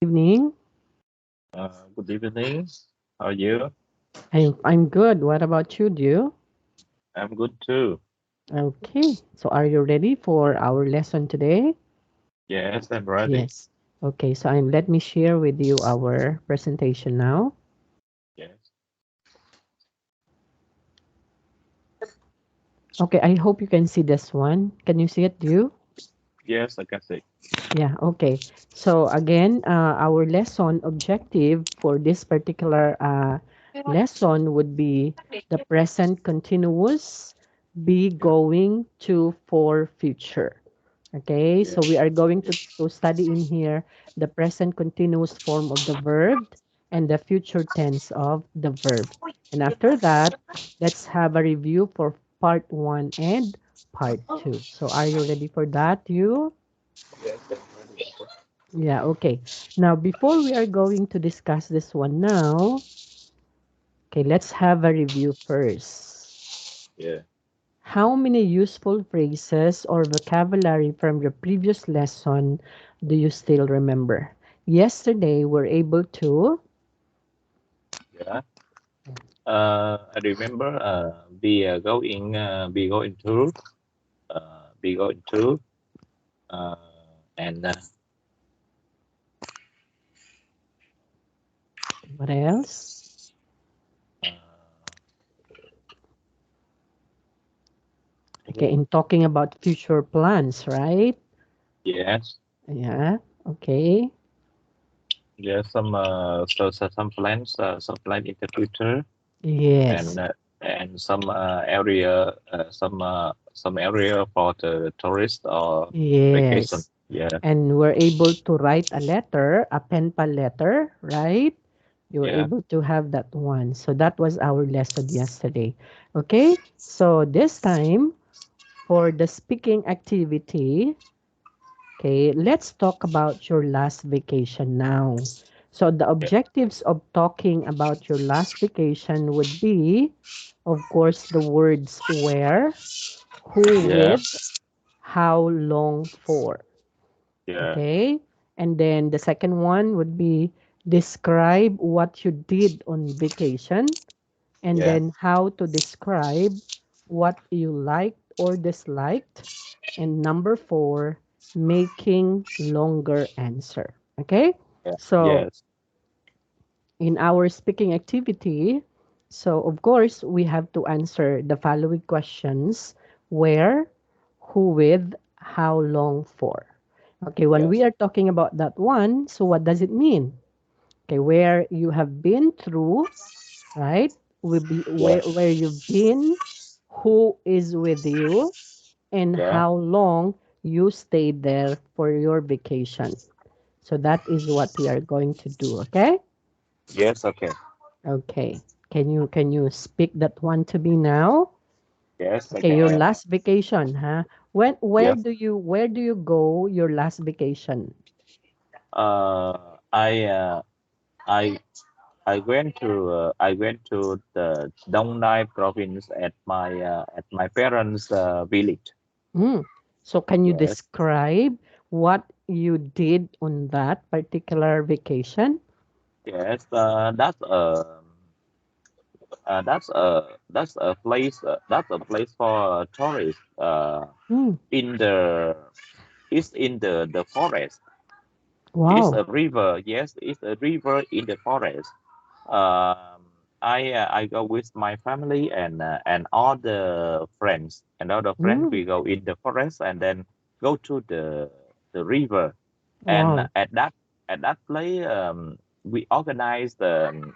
Evening. Good evening. How are you? I'm good. What about you, Dew? I'm good too. Okay. So are you ready for our lesson today? Yes, I'm ready. Yes. Okay. So let me share with you our presentation now. Yes. Okay. I hope you can see this one. Can you see it, Dew? Yes, I can see. Yeah. Okay. So again, our lesson objective for this particular lesson would be the present continuous be Yeah. going to for future. Okay, Yeah. so we are going to study in here the present continuous form of the verb and the future tense of the verb. And after that, let's have a review for part one and part two. So are you ready for that, you? Yes, I'm ready. Yeah, okay. Now, before we are going to discuss this one now, okay, let's have a review first. Yeah. How many useful phrases or vocabulary from your previous lesson do you still remember? Yesterday, we're able to. Yeah. I remember we going to we going to uh, and What else? uh, Okay, again. in talking about future plans, right? Yes. Yeah, okay. Yes. Some plans in the future, Yes, and uh, and some area for the tourist or vacation. yes. Yeah. And we're able to write a letter, a pen pal letter, right? You were Yeah. able to have that one. So that was our lesson yesterday. Okay, so this time for the speaking activity, okay, let's talk about your last vacation now. So the Yeah. objectives of talking about your last vacation would be, of course, the words where, who Yeah. with, how long for. Yeah. Okay. And then the second one would be describe what you did on vacation, and Yeah. then how to describe what you liked or disliked. And number four, making longer answer. Okay. Yeah. So Yes. in our speaking activity, so of course, we have to answer the following questions: where, who with, how long for. Okay, when we Yes. are talking about that one, so what does it mean? Okay, where you have been through, right? Will be Yeah. where you've been, who is with you, and Yeah. how long you stayed there for your vacation. So that is what we are going to do, okay? Yes. Okay. Okay. Can you speak that one to me now? Yes. I Okay, your can. last vacation, huh? When Yes. where do you go your last vacation? I I I went to the Dong Nai province at my parents' village. Mm. So can you Yes. describe what you did on that particular vacation? Yes. That's a place for tourists. Mm. In the It's in the forest. It's Wow. a river. Yes, it's a river in the forest. Um, I go with my family and all the friends and all the friends. Mm. We go in the forest and then go to the river. And Wow. at that place, we organize the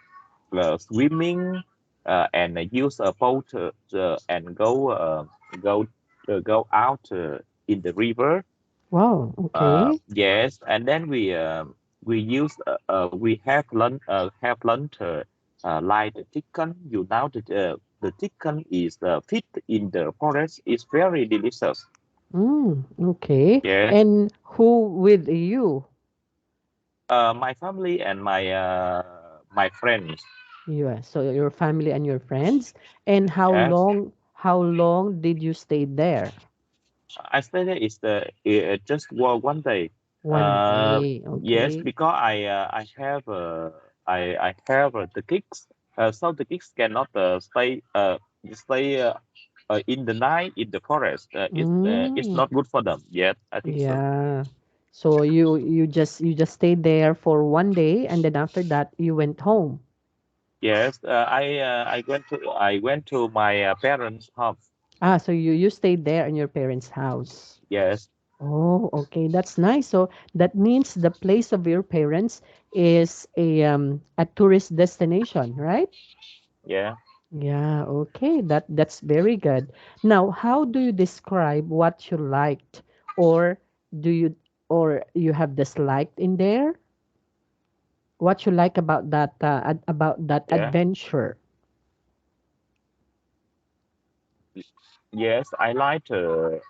swimming and use a boat and go go out in the river. Wow. Okay. Yes, and then we use we have lunch like the chicken. You know the chicken is fit in the forest. It's very delicious. Mm. Okay. Yes, And who with you? my family and my friends. Yes. So your family and your friends. And Yes, how long did you stay there? I stay there is the just one day. One day, Yes, okay. because I have the kids. So the kids cannot stay in the night in the forest. It's Mm, not good for them. Yes, I think so. yeah. So you just stayed there for one day, and then after that you went home. Yes, I went to my parents' house. Ah, so you stayed there in your parents' house. Yes, Oh, okay, that's nice. So that means the place of your parents is a tourist destination, right? yeah. Yeah, okay. That's very good. Now, how do you describe what you liked, or do you or you have disliked in there? What you like about about that Yeah. adventure? Yes, I like the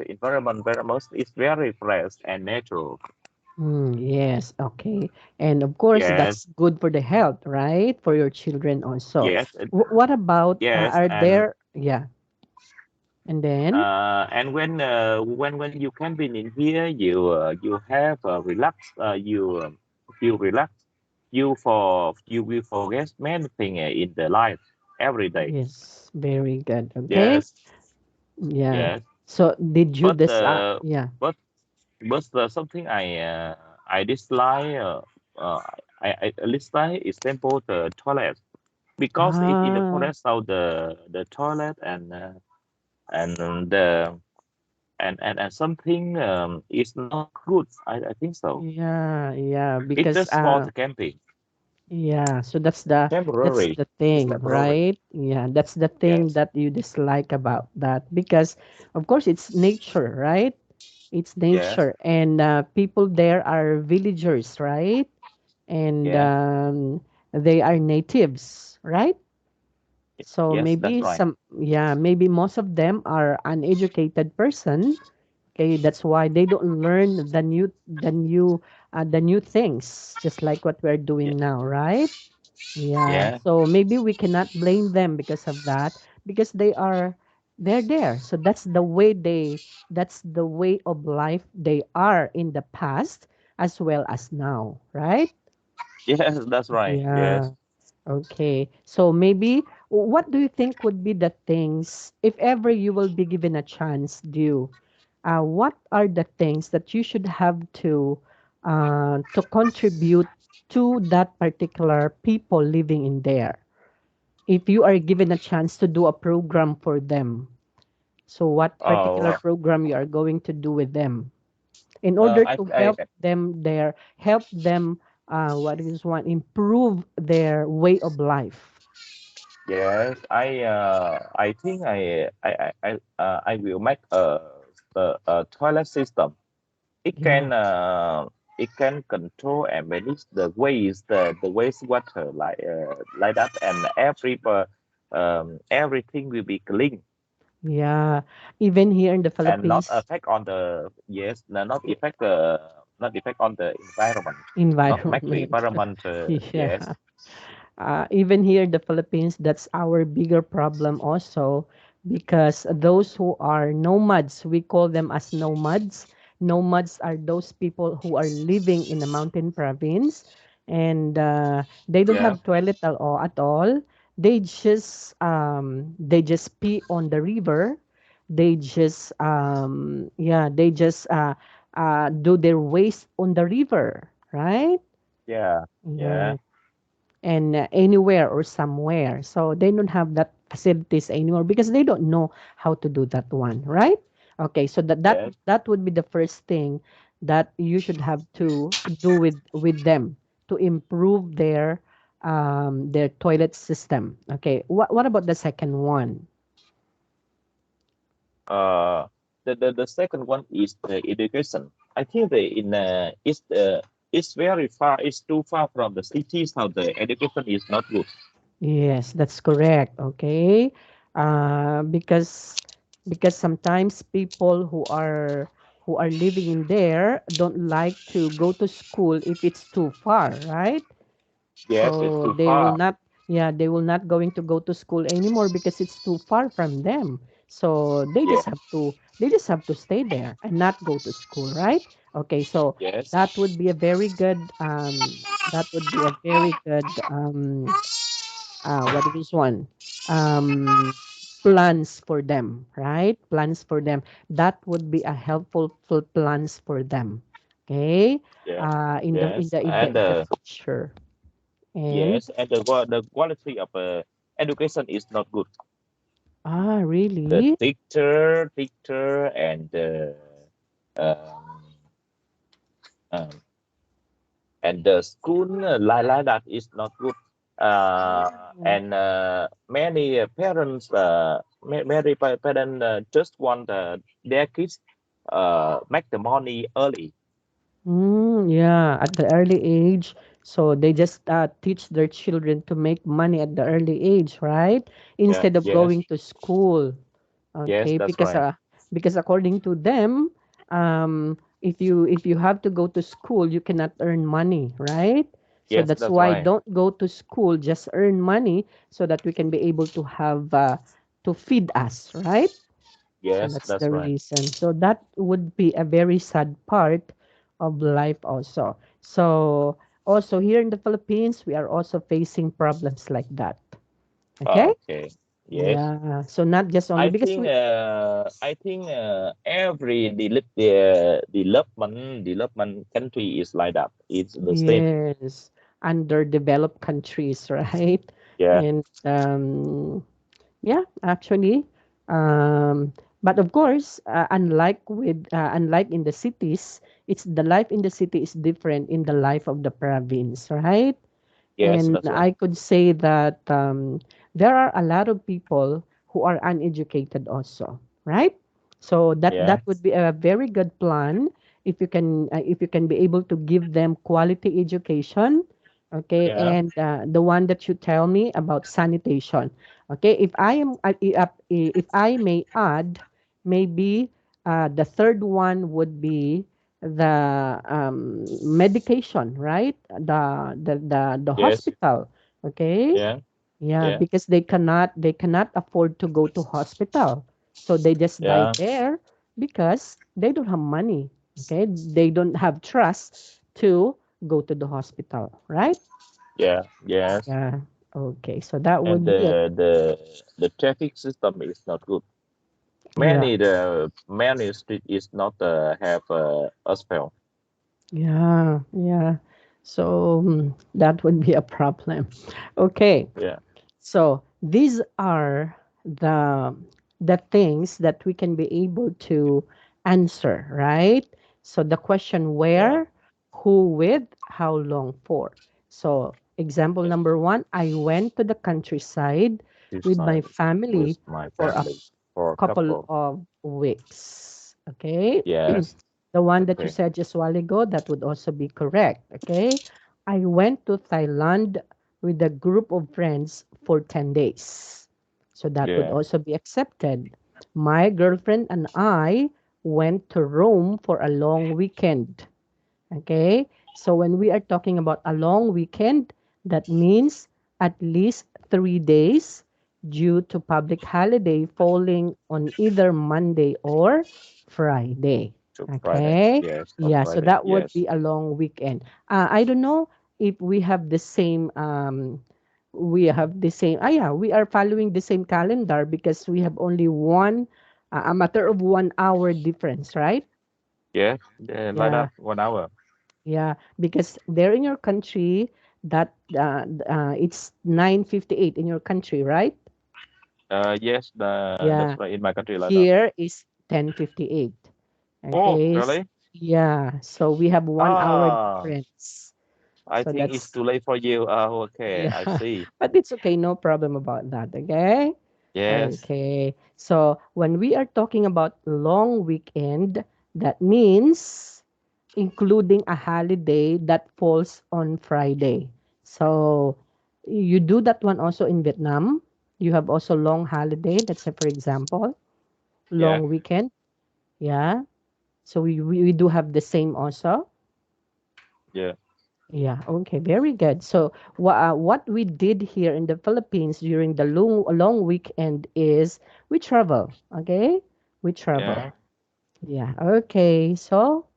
environment very much. It's very fresh and natural. Yes, okay. And of course, Yes, that's good for the health, right? For your children also. yes, What about, yes, are there, yeah, and then? and when you camping in here, you have relax. You relax. You will forget many things in the life every day. Yes, very good. Okay. Yes, Yeah. yes. So did you But this, uh, yeah. but something I dislike. Uh, I dislike is simple the toilet because it in the Ah, forest, so the toilet and the and something is not good. I think so. yeah, yeah, It's because just for the camping, yeah, so that's temporary. the It's thing, temporary. right? Yeah, that's the thing Yes, that you dislike about that because of course it's nature, right? It's yes, nature and people there are villagers, right? And yeah, they are natives, right? So yes. That's maybe right. yeah, maybe most of them are uneducated person. Okay, that's why they don't learn the new things, just like what we're Yeah, doing now, right? Yeah. yeah, So maybe we cannot blame them because of that, because they're there. So that's the way of life they are in the past as well as now, right? yes. That's right. Yeah. Yes. Okay. So maybe what do you think would be the things if ever you will be given a chance, do what are the things that you should have to contribute to that particular people living in there? If you are given a chance to do a program for them, so what particular Oh, program you are going to do with them in order to I help them there, help them what is one improve their way of life? yes. I think I will make a toilet system. It Yeah. can control and manage the waste the wastewater like that, and everything will be clean Yeah. Even here in the and not Philippines, affect on the yes not affect on the environment, not make the environment. environment Yeah. yes, Even here in the Philippines, that's our bigger problem also because those who are nomads, we call them as nomads. Nomads are those people who are living in a mountain province and they don't yeah, have toilet at all. They just pee on the river. They just do their waste on the river, right? yeah, yeah, Yeah, and anywhere or somewhere. So they don't have that facilities anymore because they don't know how to do that one, right? Okay, so yes, that would be the first thing that you should have to do with them to improve their toilet system. Okay, what about the second one? uh the second one is the education. I think it's very far, it's too far from the cities, how the education is not good. Yes, that's correct. Okay, because sometimes people who are living in there don't like to go to school if it's too far, right? Yes, it's So too far. they will not going to go to school anymore because it's too far from them. So Yeah, they just have to stay there and not go to school, right? Okay, so Yes. that would be a very good that would be a very good what is this one? Um, plans for them, right? Plans for them. That would be a helpful plans for them. Okay. Yeah. In the Yes. in the future. And Yes, and the quality of education is not good. The really? teacher um, um, and the school like that is not good. Oh. And many parents, parents just want their kids make the money early. Yeah, at the early age. So they just teach their children to make money at the early age, right? Yeah. Instead of Yes. going to school. Yes, Okay, that's right. because according to them, if you have to go to school, you cannot earn money, right? So Yes, that's that's why right. don't go to school, just earn money so that we can be able to have to feed us, right? So Yes, that's that's the right. reason. So that would be a very sad part of life also. So also here in the Philippines, we are also facing problems like that. Okay? Okay. Yes. Yeah. So not just only because we I think every development country is like that. It's the same. yes, underdeveloped countries, right? Yeah. And yeah, actually, but of course, unlike in the cities, it's the life in the city is different in the life of the province, right? Yes, And that's right. I could say that there are a lot of people who are uneducated also, right? So that Yeah. would be a very good plan if you can be able to give them quality education, okay? Yeah. And the one that you tell me about sanitation, okay? If I may add, maybe the third one would be the medication, right? The Yes. hospital, okay? Yeah. Yeah, Yeah. because they cannot afford to go to hospital, so they just die Yeah. there because they don't have money. Okay, they don't have trust to go to the hospital, right? Yeah. Yes. Yeah. Okay, so that And would be it. the traffic system is not good. Yeah. Many street is not have asphalt. Yeah, yeah. So that would be a problem. Okay. Yeah. So these are the the things that we can be able to answer, right? So the question Yeah. where, who with, how long for. So example Yes. number one, I went to the countryside with my Decided with family my for a family for a couple couple. of weeks. Okay. Yes. The one that you Okay. said just a while ago, that would also be correct. Okay. I went to Thailand with a group of friends for 10 days. So that would Yeah. also be accepted. My girlfriend and I went to Rome for a long weekend. Okay. So when we are talking about a long weekend, that means at least 3 days due to public holiday falling on either Monday or Friday. To Friday. Okay. Yes. On Yeah. So Friday. that would Yes. be a long weekend. I don't know if we have the same, yeah, we are following the same calendar because we have only a matter of 1 hour difference, right? Yes. Like Yeah. that. 1 hour. Yeah, because there in your country that it's 9:58 in your country, right? Yes. That's Yeah. right. In my country, like that. Here is 10:58. Oh, Okay. really? Yeah. So we have 1 hour Ah, difference. I So think it's that's too late for you. Okay, I yeah. see. But it's okay, no problem about that, okay? Yes. Okay. So when we are talking about long weekend, that means including a holiday that falls on Friday. So you do that one also in Vietnam. You have also long holiday. Let's say, for example, Yeah. long weekend. Yeah. So we do have the same also. Yeah. Yeah. Okay. Very good. So what we did here in the Philippines during the long weekend is we travel. Okay. We Yeah. travel. Yeah. Okay. So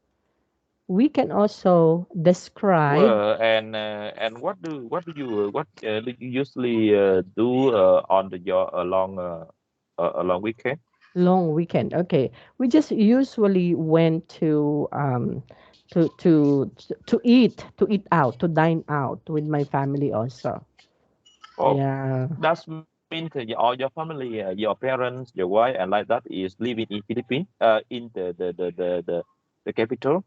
we can also describe And what do you usually do on the your along weekend? long weekend. Okay, we just usually went to eat out, to dine out with my family also. Oh, Yeah. that means all your family, your parents, your wife, and like that is living in Philippines, in the capital.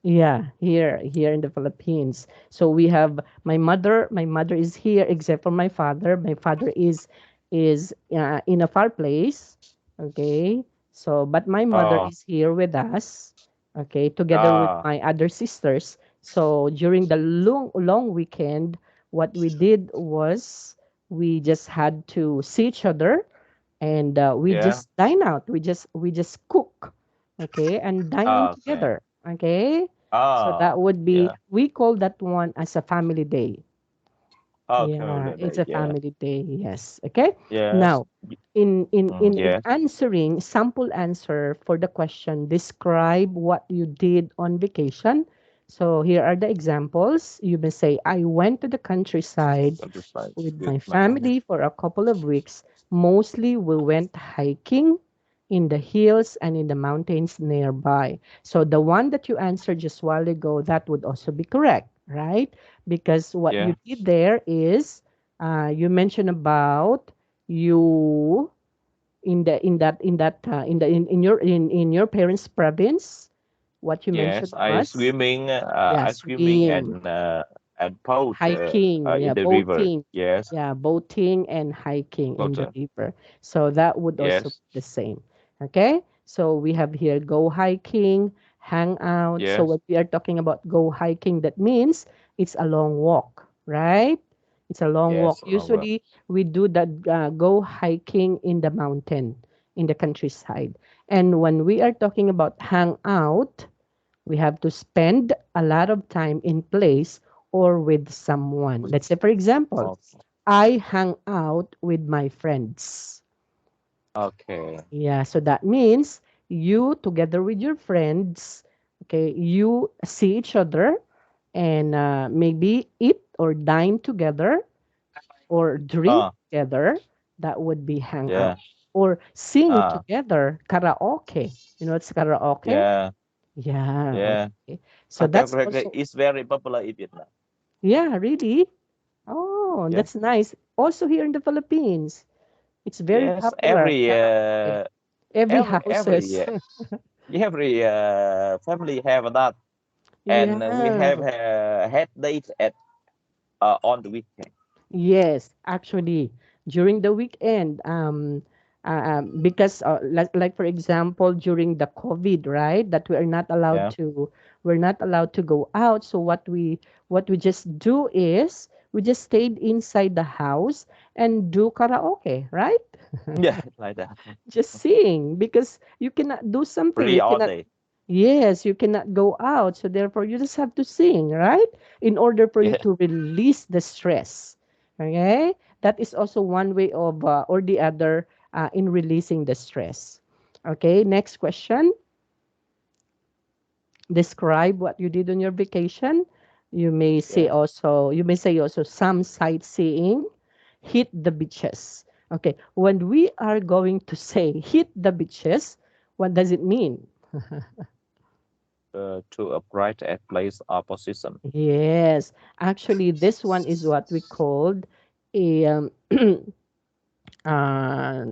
Here in the Philippines. So we have my mother is here except for my father. My father is in a far place. Okay. So but my mother Oh, is here with us. Okay, together with ah, my other sisters. So during the long weekend, what we did was we just had to see each other, and we yeah. just dine out. We just cook, okay, and dine in Ah, okay. together, okay. So Ah, that would be, yeah. we call that one as a family day. Okay, Yeah, it's a yeah. family day. Yes. Okay. Yes. Now, in Yeah. answering sample answer for the question, describe what you did on vacation. So here are the examples. You may say, I went to the countryside Satisfied with with my my family. family for a couple of weeks. Mostly we went hiking in the hills and in the mountains nearby. So the one that you answered just a while ago, that would also be correct, right? Because what Yeah. you did there is, you mentioned about you in your parents' province. What you mentioned Yes. I was, swimming. yeah, I swimming swim, and boat hiking, in yeah, the river. boating, Yes. yeah, boating and hiking in Boat. the river. So that would also Yes. be the same. Okay, so we have here go hiking, hang out. So Yes. when we are talking about go hiking, that means it's a long walk, right? It's a long walk. Yes. Well. Usually we do that, go hiking in the mountain, in the countryside. And when we are talking about hang out, we have to spend a lot of time in place or with someone. Let's say, for example, Okay. I hang out with my friends. Okay. Yeah, so that means you together with your friends, okay, you see each other and maybe eat or dine together or drink Ah. together. That would be hang Yeah. out. Or sing Ah. together, karaoke. You know what's karaoke? Yeah. Yeah, Yeah. okay. So that's Okay. also, It's very popular in Vietnam. yeah, really? Oh, Yeah. that's nice. Also here in the Philippines, it's very Yes. popular. Karaoke. Every Every houses. family have that, and we Yeah. have had dates at on the weekend. Yes, actually, during the weekend, because like for example, during the COVID, right, that Yeah. we're not allowed to go out. So what we just do is we just stayed inside the house and do karaoke, right? Yeah. Like that. Just sing because you cannot do something. Free You all cannot, day. yes, you cannot go out. So therefore, you just have to sing, right? In order for you Yeah. to release the stress. Okay? That is also one way of, or the other, in releasing the stress. Okay, next question. Describe what you did on your vacation. Yes. You may say also some sightseeing, hit the beaches. Okay, when we are going to say hit the beaches, what does it mean? To a bright at place or position. Yes, actually, this one is what we called a uh,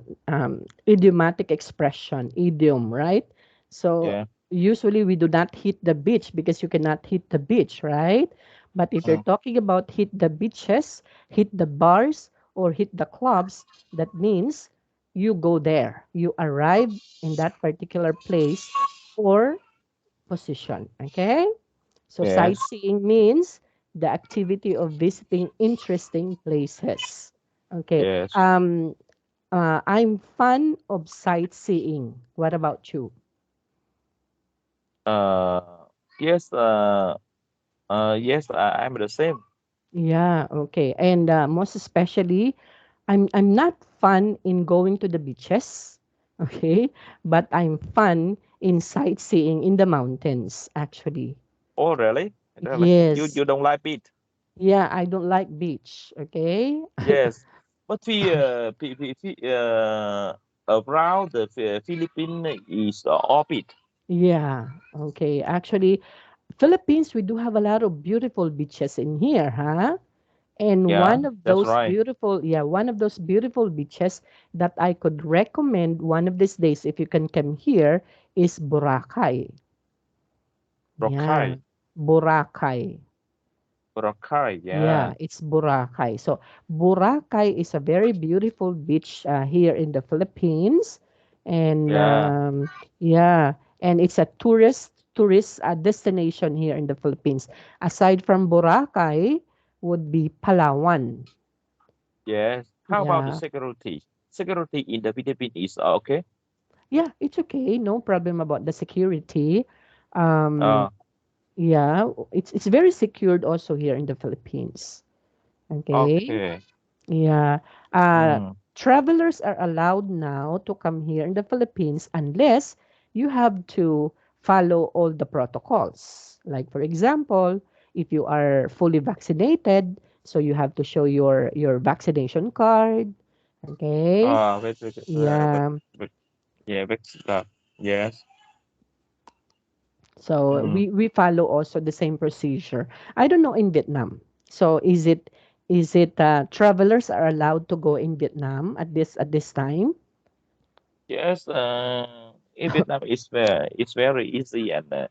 idiomatic expression, idiom, right? So Yeah. usually we do not hit the beach because you cannot hit the beach, right? But if you're Mm. talking about hit the beaches, hit the bars, or hit the clubs, that means you go there. You arrive in that particular place or position, okay? So Yes. sightseeing means the activity of visiting interesting places. Okay. Yes. I'm fond of sightseeing. What about you? Uh. Yes. Yes. I'm the same. Yeah, okay. And most especially, I'm not fun in going to the beaches, okay? But I'm fun in sightseeing in the mountains, actually. Oh, really? Really? Yes. You don't like it? Yeah, I don't like beach. Okay. Yes, but around the Philippines is orbit. Yeah. Okay. Actually, Philippines, we do have a lot of beautiful beaches in here, huh? And Yeah, one of that's those right. beautiful, yeah, one of those beautiful beaches that I could recommend one of these days if you can come here is Boracay. Yeah, Boracay, Boracay. Boracay. Yeah, Yeah, it's Boracay. So Boracay is a very beautiful beach here in the Philippines, and yeah, yeah, and it's a tourist destination here in the Philippines. Aside from Boracay, would be Palawan. yes. How about the Yeah, security? Security in the Philippines is okay. yeah, it's okay. No problem about the security. Um, Uh, yeah, it's very secured also here in the Philippines. Okay. okay. Yeah. Uh, Mm, Travelers are allowed now to come here in the Philippines unless you have to follow all the protocols. Like, for example, if you are fully vaccinated, so you have to show your vaccination card. Okay. wait, Yeah. yeah, wait, yes. So Mm. we follow also the same procedure. I don't know in Vietnam. So is it travelers are allowed to go in Vietnam at this time? Yes, in Vietnam it's very easy and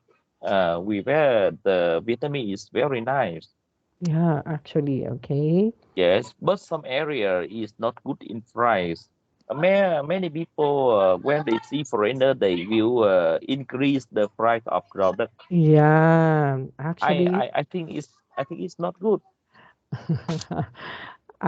we wear the vitamin is very nice. Yeah, actually, okay. Yes, but some area is not good in price. Many people when they see foreigner they will increase the price of product. Yeah, I, actually, I I think it's not good.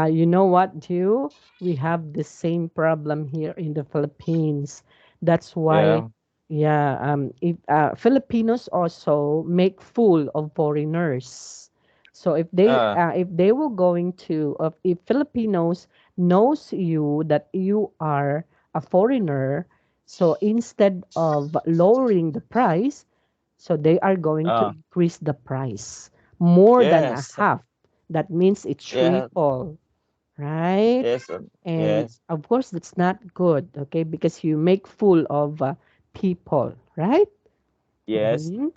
you know what, Jew? We have the same problem here in the Philippines. That's why, Yeah. yeah, if Filipinos also make fool of foreigners. So Uh, if they were going to, if Filipinos knows you that you are a foreigner, so instead of lowering the price, so they are going to uh, increase the price more than a yes. half. That means it's Yeah. triple, right? Yes. And Yes. of course, that's not good, okay? Because you make fool of people, right? Yes. hmm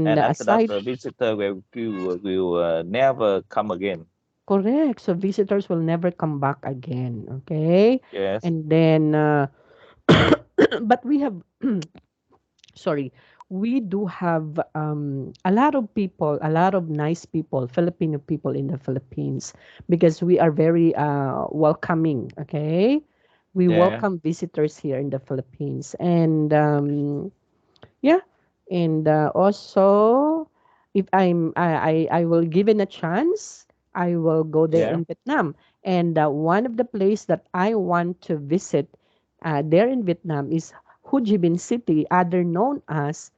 And And after that, aside, the visitor will never come again. correct. So visitors will never come back again, okay? Yes. And then, but we have sorry, we do have a lot of people, a lot of nice people, Filipino people in the Philippines, because we are very welcoming. Okay, we Yeah. welcome visitors here in the Philippines, and yeah, and also, if I will given a chance, I will go there Yeah. in Vietnam. And one of the place that I want to visit there in Vietnam is Ho Chi Minh City, other known as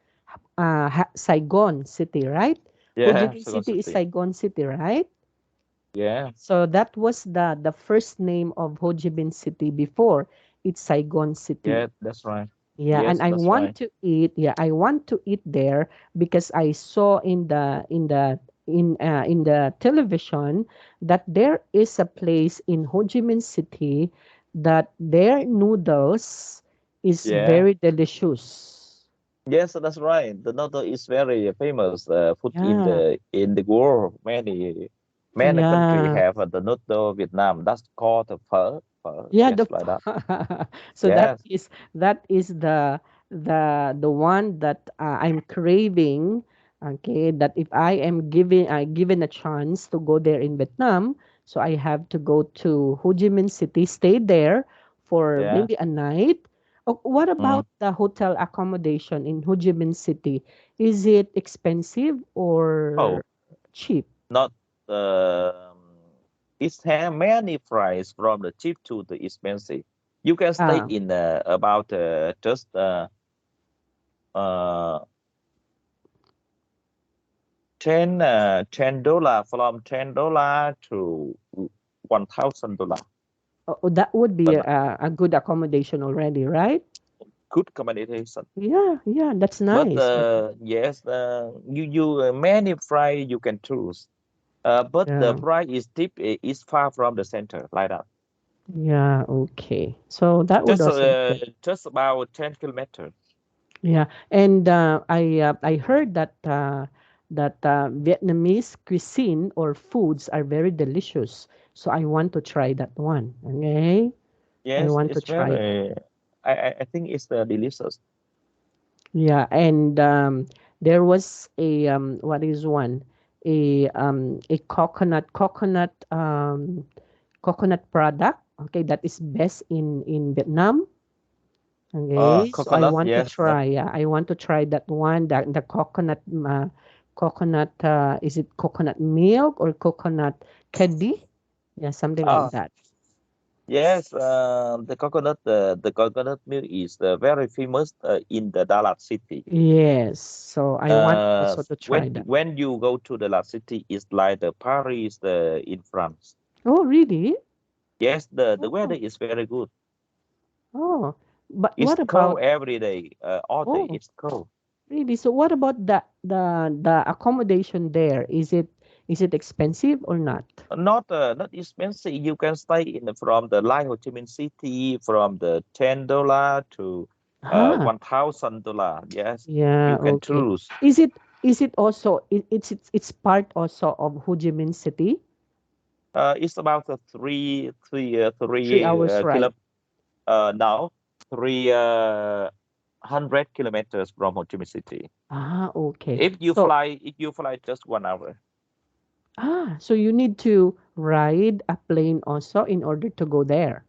Saigon City, right? Ho Chi Yeah. Minh Second City is city. Saigon City, right? Yeah. So that was the first name of Ho Chi Minh City before. It's Saigon City. Yeah. That's right. Yeah, and Yes, I that's want right. to eat. Yeah, I want to eat there because I saw in the television that there is a place in Ho Chi Minh City that their noodles is Yeah. very delicious. Yes, that's right. The noodle is very famous food Yeah, in the world. Many country yeah. have the noodle. Vietnam that's called the phở. Phở. Yeah, Yes, like that. so that Yes. is that is the one that I'm craving. Okay, that if I am given a chance to go there in Vietnam, so I have to go to Ho Chi Minh City, stay there for Yeah. maybe a night. Oh, what Mm. about the hotel accommodation in Ho Chi Minh City? Is it expensive Oh, or cheap? not um. It has many price from the cheap to the expensive. You can stay Ah, in about just uh $10 from $10 to $1,000 that would be per night. a good accommodation already, right? good communication. Yeah, yeah, that's But nice. yes, you many price you can choose. But the Yeah, price is deep is far from the center like that. yeah, okay. So that would Just also be uh, good. just about 10 kilometers. Yeah, and I heard that Vietnamese cuisine or foods are very delicious. So I want to try that one. Okay, I Yes, want to it's try that. very. I think it's delicious. Yeah, and there was a what is one a coconut product. Okay, that is best in Vietnam. Okay, so I Coconut. want to Yes. try. Yeah, I want to try that one. The coconut. Is it coconut milk or coconut candy? Yeah, something like Ah, that. yes. The coconut milk is very famous in the Dallas city. Yes. So I want also to try that. When you go to the Dallas city, it's like the Paris in France. Oh, really? Yes, the weather Oh, is very good. oh. But It's what about? cold every day, all day. Oh, It's cold. really? So what about the accommodation there? Is it expensive or not? Not expensive. You can stay from the Lai Ho Chi Minh City from the $10 to Ah, $1,000. Yes, yeah. you can Okay. choose. Is it also it's part also of Ho Chi Minh City? It's about 3 hours ride. now 300 kilometers from Ho Chi Minh City. Ah, okay. So If you fly just 1 hour. so you need to ride a plane also in order to go there.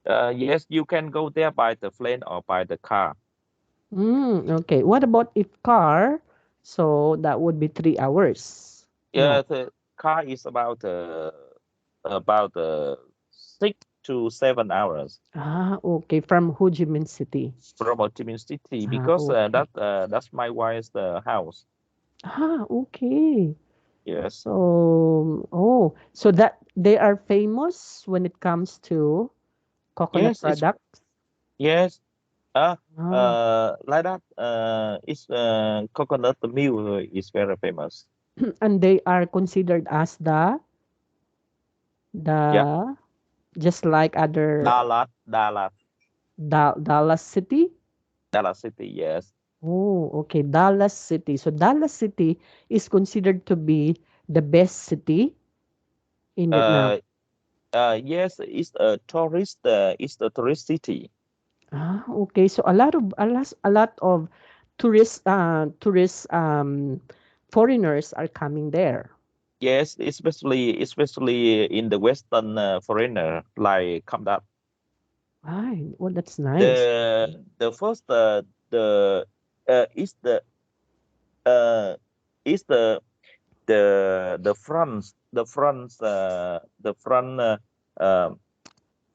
Yes, you can go there by the plane or by the car. Okay. What about if car? So that would be 3 hours. Yeah, No. the car is about 6 to 7 hours Ah, okay. From Ho Chi Minh City. from Ho Chi Minh City Ah, because okay. that's my wife's house. Ah, okay. Yes, So, so that they are famous when it comes to coconut yes, it's products. yes. Uh, Ah, like that. It's coconut milk is very famous. and they are considered as Yeah, the just like other Dallas City. Dallas City. Yes. Oh, okay, Dallas City. So Dallas City is considered to be the best city in Vietnam. Uh, yes, it's a tourist city. Ah, okay. So a lot of tourists foreigners are coming there. Yes, especially in the Western foreigner like come that Right. Well, that's nice. the first the is uh is the front uh,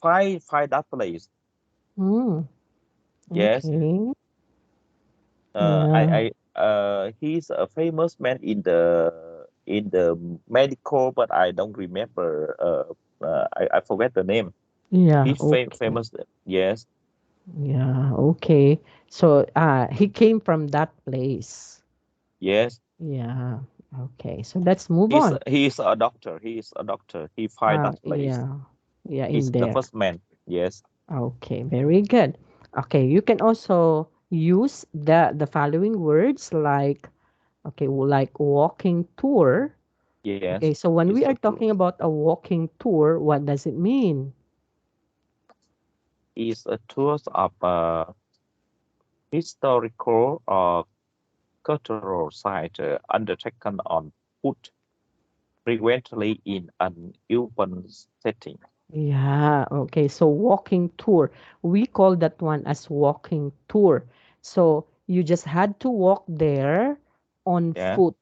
five that place. Mm, Yes, okay. Yeah. he's a famous man in the medical, but I don't remember. I forget the name. Yeah. He's Okay. famous. Yes, Yeah. Okay. So he came from that place. yes. Yeah. Okay. So let's move on. He's a doctor. He is a doctor. He find that place. Yeah. Yeah, He's in the there. first man. Yes, Okay, very good. Okay, you can also use the following words like like walking tour. yes. Okay, so when It's we so are true. talking about a walking tour, what does it mean? It's a tour of historical or cultural site undertaken on foot, frequently in an urban setting. Yeah, okay. So walking tour. We call that one as walking tour. So you just had to walk there on Yeah. foot.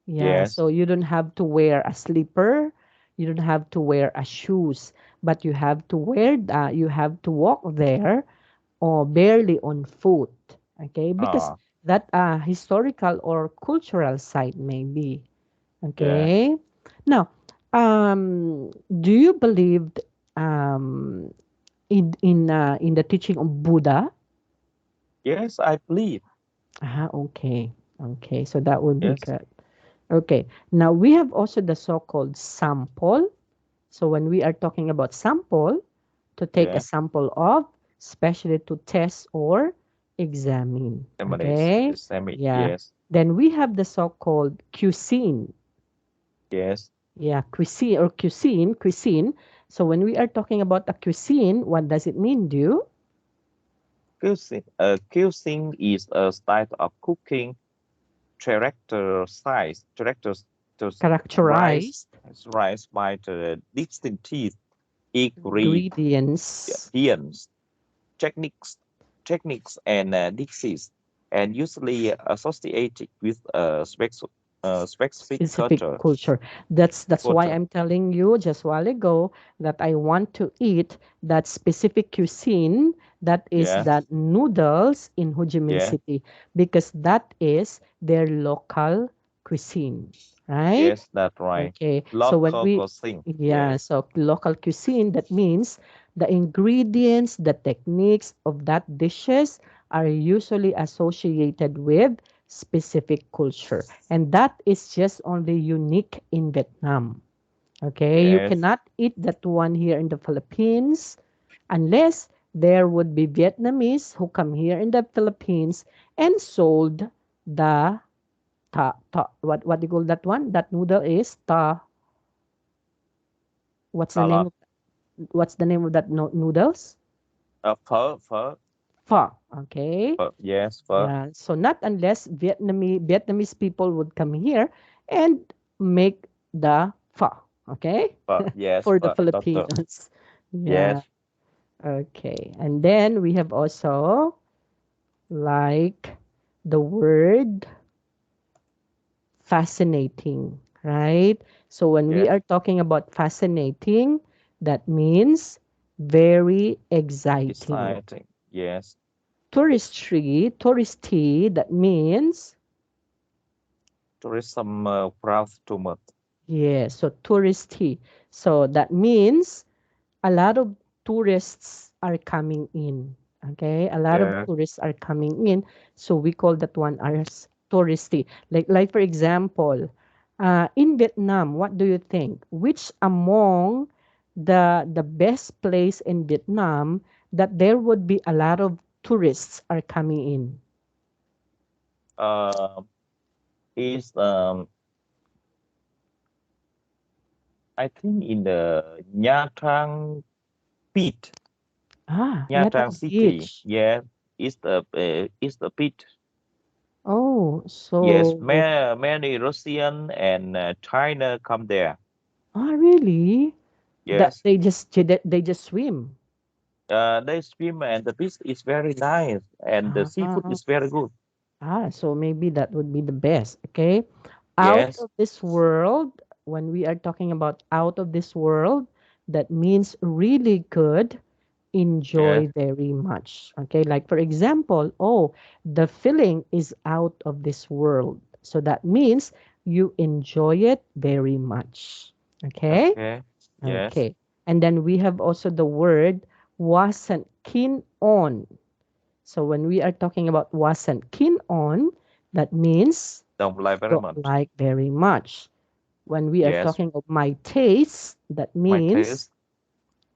Yeah, Yes. so you don't have to wear a slipper, you don't have to wear a shoes, but you have to walk there or barely on foot. Okay, because Uh, that historical or cultural site maybe. yeah. Okay. Now, do you believe um in the teaching of Buddha? Yes, I believe. Okay. Okay, so that would be Yes. good. Okay, now we have also the so-called sample. So when we are talking about sample, to take a Yeah. sample of, especially to test or examine. Okay, yeah. Yes. Then we have the so-called cuisine. Yes. Yeah, cuisine or cuisine. So when we are talking about a cuisine, what does it mean, do? Cuisine is a style of cooking characterized rise Characterized rise by the distinctive ingredients. ingredients, techniques, and disease, and usually associated with a specific Specific culture. That's why culture. I'm telling you just a while ago that I want to eat that specific cuisine, that is Yeah. that noodles in Ho Chi Minh Yeah. City, because that is their local cuisine, right? Yes, that's right. Okay. So when Local we, cuisine. yeah, Yes. so local cuisine, that means the ingredients, the techniques of that dishes are usually associated with specific culture. And that is just only unique in Vietnam. Okay. You Yes. cannot eat that one here in the Philippines unless there would be Vietnamese who come here in the Philippines and sold the what do you call that one? That noodle is what's the name Color. of that noodles? Phở. Pho. Okay. Yes, phở. Yeah. So not unless Vietnamese people would come here and make the pho. Okay. Phở. Yes, For the phở. Doctor. Filipinos. Yeah. Yes. Okay. And then we have also like the word fascinating, right? So when we Yes. are talking about fascinating, that means very exciting. Exciting. Yes. Touristy, that means, Tourism browse too much. yeah, so touristy. So that means a lot of tourists are coming in. Okay, a lot of Yeah. tourists are coming in, so we call that one as touristy. Like for example, in Vietnam, what do you think? Which among the best place in Vietnam that there would be a lot of tourists are coming in? Uh, is I think in the Nha Trang pit, Nha Yatang Trang city. Beach. Yeah, is the pit. Oh, Yes, so many Russian and China come there. really? That Yes, they just swim. they swim and the beach is very nice and the seafood Ah, is very good. so maybe that would be the best. Okay. Out Yes, of this world, when we are talking about out of this world, that means really good, yes, enjoy very much. Okay. Like, for example, oh, the feeling is out of this world. So that means you enjoy it very much. Okay. okay, yes. Okay. And then we have also the word wasn't keen on. So when we are talking about wasn't keen on, that means Don't like very don't much. like very much. When we are Yes, talking of my taste, that my means taste,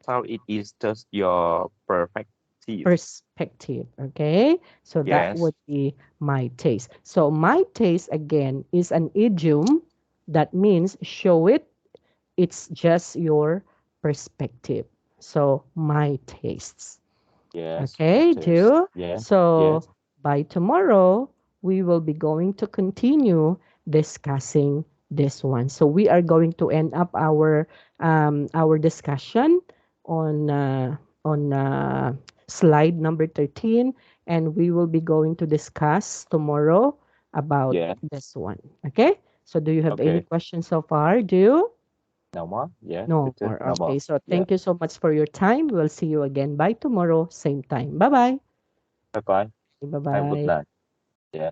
how it is just your perspective. perspective. Okay. So that Yes, would be my taste. So my taste again is an idiom that means show it. It's just your perspective. So my tastes. yes, my Okay, taste. do. Yeah, So yes, by tomorrow, we will be going to continue discussing this one. So we are going to end up our discussion on uh, on slide number 13, and we will be going to discuss tomorrow about yeah, this one. Okay. So do you have any okay. questions so far? Do you? No more. Yeah, No that's it. more. No more. Okay. So Yeah, thank you so much for your time. We'll see you again by tomorrow, same time. Bye bye. bye bye. Bye Have a good bye. night. Yeah.